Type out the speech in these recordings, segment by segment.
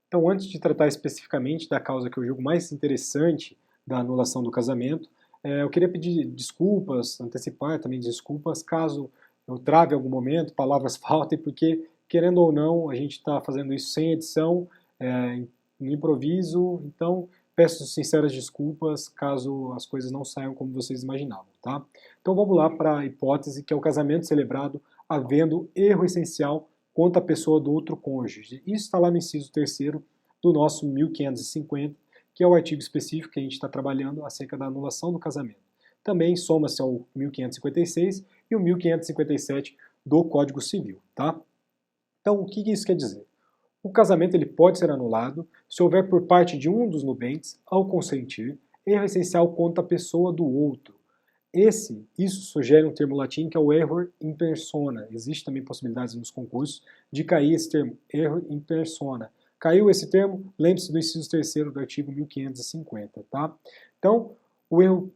Então, antes de tratar especificamente da causa que eu julgo mais interessante da anulação do casamento, eu queria pedir desculpas, antecipar também desculpas, caso eu trave em algum momento, palavras faltem, porque, querendo ou não, a gente está fazendo isso sem edição, no improviso, então peço sinceras desculpas caso as coisas não saiam como vocês imaginavam, tá? Então vamos lá para a hipótese que é o casamento celebrado havendo erro essencial quanto à pessoa do outro cônjuge. Isso está lá no inciso 3º do nosso 1550, que é o artigo específico que a gente está trabalhando acerca da anulação do casamento. Também soma-se ao 1556 e o 1557 do Código Civil, tá? Então, o que isso quer dizer? O casamento ele pode ser anulado se houver por parte de um dos nubentes, ao consentir, erro essencial quanto à pessoa do outro. Isso sugere um termo latim que é o error in persona. Existe também possibilidades nos concursos de cair esse termo, error in persona. Caiu esse termo, lembre-se do inciso 3º do artigo 1550, tá? Então, o erro,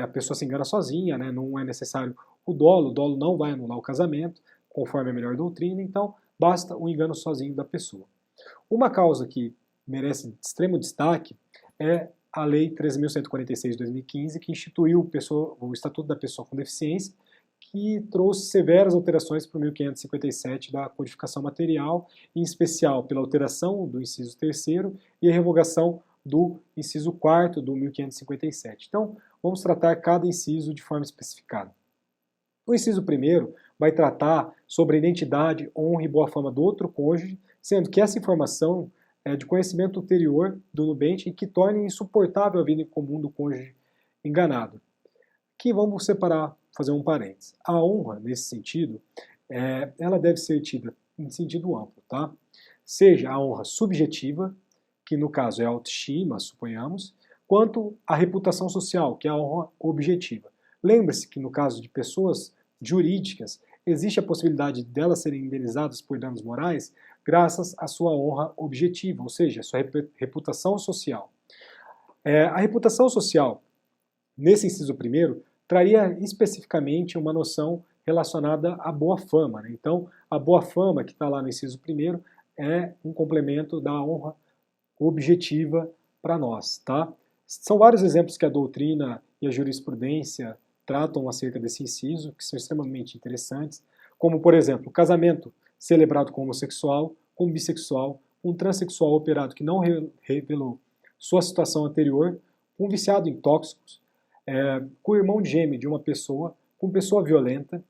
a pessoa se engana sozinha, né? Não é necessário o dolo não vai anular o casamento, conforme a melhor doutrina, então basta o engano sozinho da pessoa. Uma causa que merece extremo destaque é a Lei 13.146 de 2015, que instituiu o Estatuto da Pessoa com Deficiência, que trouxe severas alterações para o 1557 da codificação material, em especial pela alteração do inciso 3º e a revogação do inciso 4º do 1557. Então, vamos tratar cada inciso de forma especificada. O inciso 1º vai tratar sobre a identidade, honra e boa fama do outro cônjuge, sendo que essa informação é de conhecimento ulterior do nubente e que torne insuportável a vida em comum do cônjuge enganado. Aqui vamos separar, fazer um parênteses. A honra, nesse sentido, ela deve ser tida em sentido amplo, tá? Seja a honra subjetiva, que no caso é a autoestima, suponhamos, quanto a reputação social, que é a honra objetiva. Lembre-se que no caso de pessoas jurídicas, existe a possibilidade delas serem indenizadas por danos morais graças à sua honra objetiva, ou seja, a sua reputação social. A reputação social, nesse inciso 1º, traria especificamente uma noção relacionada à boa fama, né? Então, a boa fama, que está lá no inciso 1º, é um complemento da honra objetiva para nós, tá? São vários exemplos que a doutrina e a jurisprudência tratam acerca desse inciso, que são extremamente interessantes, como, por exemplo, casamento celebrado com homossexual, com bissexual, um transexual operado que não revelou sua situação anterior, um viciado em tóxicos, com o irmão gêmeo de uma pessoa, com pessoa violenta,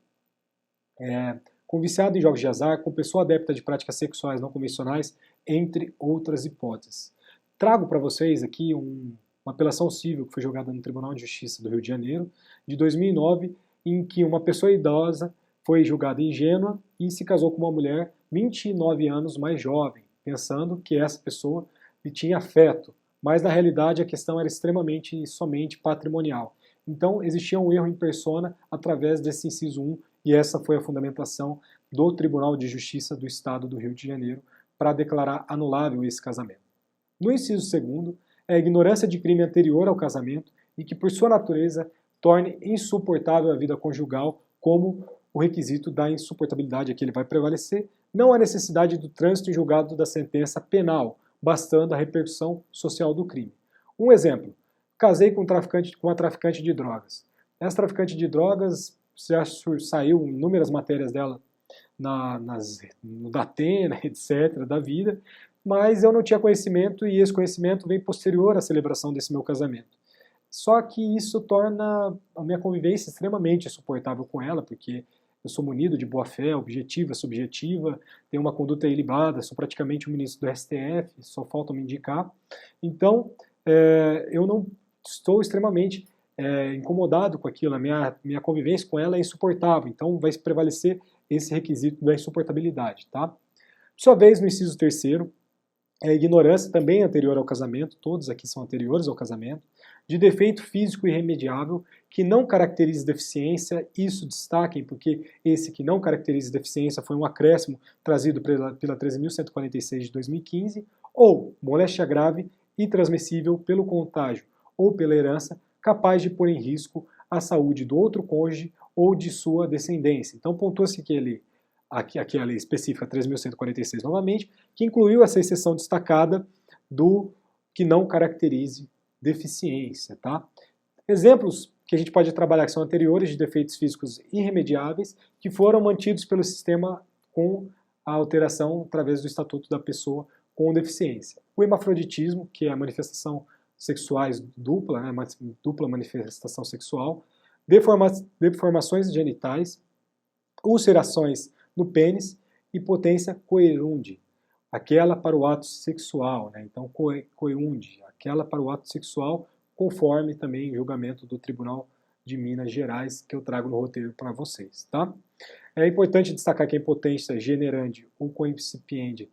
com viciado em jogos de azar, com pessoa adepta de práticas sexuais não convencionais, entre outras hipóteses. Trago para vocês aqui uma apelação civil que foi julgada no Tribunal de Justiça do Rio de Janeiro, de 2009, em que uma pessoa idosa foi julgada ingênua e se casou com uma mulher 29 anos mais jovem, pensando que essa pessoa lhe tinha afeto, mas na realidade a questão era extremamente somente patrimonial. Então existia um erro em persona através desse inciso 1 e essa foi a fundamentação do Tribunal de Justiça do Estado do Rio de Janeiro para declarar anulável esse casamento. No inciso 2º, é a ignorância de crime anterior ao casamento e que por sua natureza torne insuportável a vida conjugal como o requisito da insuportabilidade aqui ele vai prevalecer, não há necessidade do trânsito em julgado da sentença penal, bastando a repercussão social do crime. Um exemplo, casei com uma traficante de drogas. Essa traficante de drogas já saiu em inúmeras matérias dela no Datena, etc., da vida, mas eu não tinha conhecimento e esse conhecimento vem posterior à celebração desse meu casamento. Só que isso torna a minha convivência extremamente insuportável com ela, porque eu sou munido de boa fé, objetiva, subjetiva, tenho uma conduta ilibada, sou praticamente um ministro do STF, só falta me indicar. Então, eu não estou extremamente incomodado com aquilo, a minha convivência com ela é insuportável, então vai prevalecer esse requisito da insuportabilidade, tá? Por sua vez, no inciso 3º, a ignorância também é anterior ao casamento, todos aqui são anteriores ao casamento, de defeito físico irremediável que não caracterize deficiência, isso destaquem porque esse que não caracteriza deficiência foi um acréscimo trazido pela 13.146 de 2015, ou moléstia grave e transmissível pelo contágio ou pela herança, capaz de pôr em risco a saúde do outro cônjuge ou de sua descendência. Então pontua-se que ele aqui a lei específica 3.146 novamente, que incluiu essa exceção destacada do que não caracterize deficiência, tá? Exemplos que a gente pode trabalhar que são anteriores de defeitos físicos irremediáveis que foram mantidos pelo sistema com a alteração através do Estatuto da Pessoa com Deficiência. O hermafroditismo, que é a manifestação sexuais dupla, né, dupla manifestação sexual, deformações genitais, ulcerações no pênis e potência coerundi, aquela para o ato sexual, né? Então coerundi, aquela para o ato sexual, conforme também o julgamento do Tribunal de Minas Gerais que eu trago no roteiro para vocês, tá? É importante destacar que a impotência generandi ou coincipiente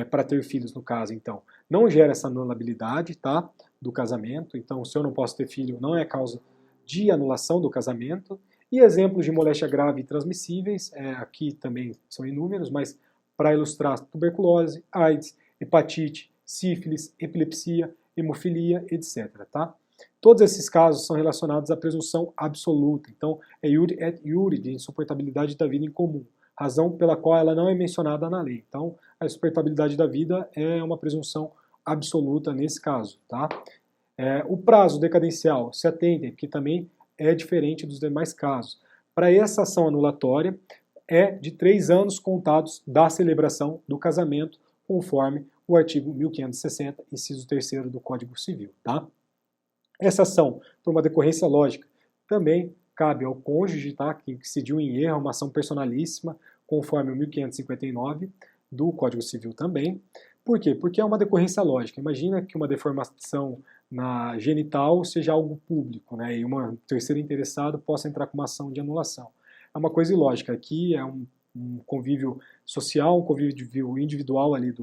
para ter filhos, no caso, então, não gera essa anulabilidade, tá, do casamento. Então, se eu não posso ter filho, não é causa de anulação do casamento. E exemplos de moléstia grave e transmissíveis, aqui também são inúmeros, mas para ilustrar tuberculose, AIDS, hepatite, sífilis, epilepsia, hemofilia, etc. Tá? Todos esses casos são relacionados à presunção absoluta. Então, é iure et iure, de insuportabilidade da vida em comum, razão pela qual ela não é mencionada na lei. Então, a insuportabilidade da vida é uma presunção absoluta nesse caso. Tá? O prazo decadencial, se atentem, porque também é diferente dos demais casos. Para essa ação anulatória, é de 3 anos contados da celebração do casamento, conforme o artigo 1560, inciso 3º do Código Civil. Tá? Essa ação, por uma decorrência lógica, também cabe ao cônjuge, tá, que incidiu em erro, uma ação personalíssima, conforme o 1559 do Código Civil também. Por quê? Porque é uma decorrência lógica. Imagina que uma deformação na genital seja algo público, né, e um terceiro interessado possa entrar com uma ação de anulação. É uma coisa ilógica. Aqui é um convívio social, um convívio individual ali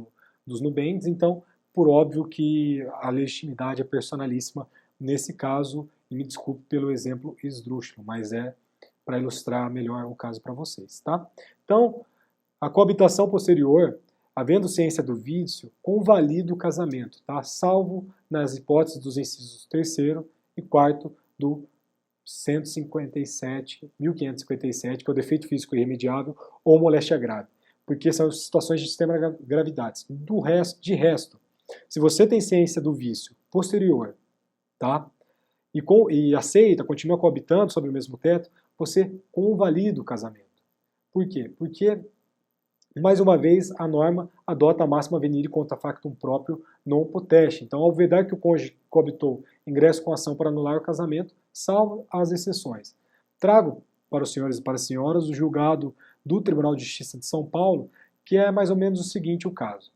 dos nubendes, então, por óbvio que a legitimidade é personalíssima nesse caso, e me desculpe pelo exemplo esdrúxulo, mas é para ilustrar melhor o caso para vocês, tá? Então, a coabitação posterior, havendo ciência do vício, convalida o casamento, tá? Salvo nas hipóteses dos incisos 3º e 4º do 1557, que é o defeito físico irremediável ou moléstia grave, porque são situações de extrema gravidade. De resto, se você tem ciência do vício posterior, tá? E aceita, continua coabitando sobre o mesmo teto, você convalida o casamento. Por quê? Porque, mais uma vez, a norma adota a máxima venire contra factum próprio non potesce. Então, ao vedar que o cônjuge coabitou, ingresso com ação para anular o casamento, salvo as exceções. Trago para os senhores e para as senhoras o julgado do Tribunal de Justiça de São Paulo, que é mais ou menos o seguinte o caso.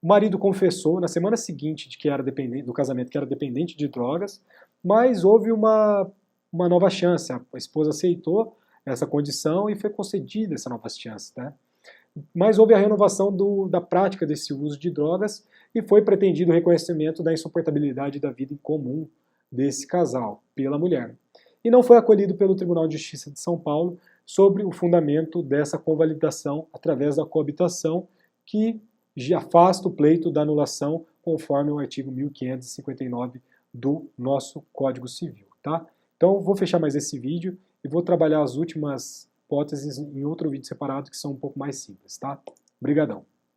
O marido confessou na semana seguinte de que era do casamento que era dependente de drogas, mas houve uma nova chance. A esposa aceitou essa condição e foi concedida essa nova chance. Né? Mas houve a renovação da prática desse uso de drogas e foi pretendido o reconhecimento da insuportabilidade da vida em comum desse casal pela mulher. E não foi acolhido pelo Tribunal de Justiça de São Paulo sobre o fundamento dessa convalidação através da coabitação, que já afasta o pleito da anulação conforme o artigo 1559 do nosso Código Civil. Tá? Então, vou fechar mais esse vídeo e vou trabalhar as últimas hipóteses em outro vídeo separado que são um pouco mais simples. Tá? Obrigadão.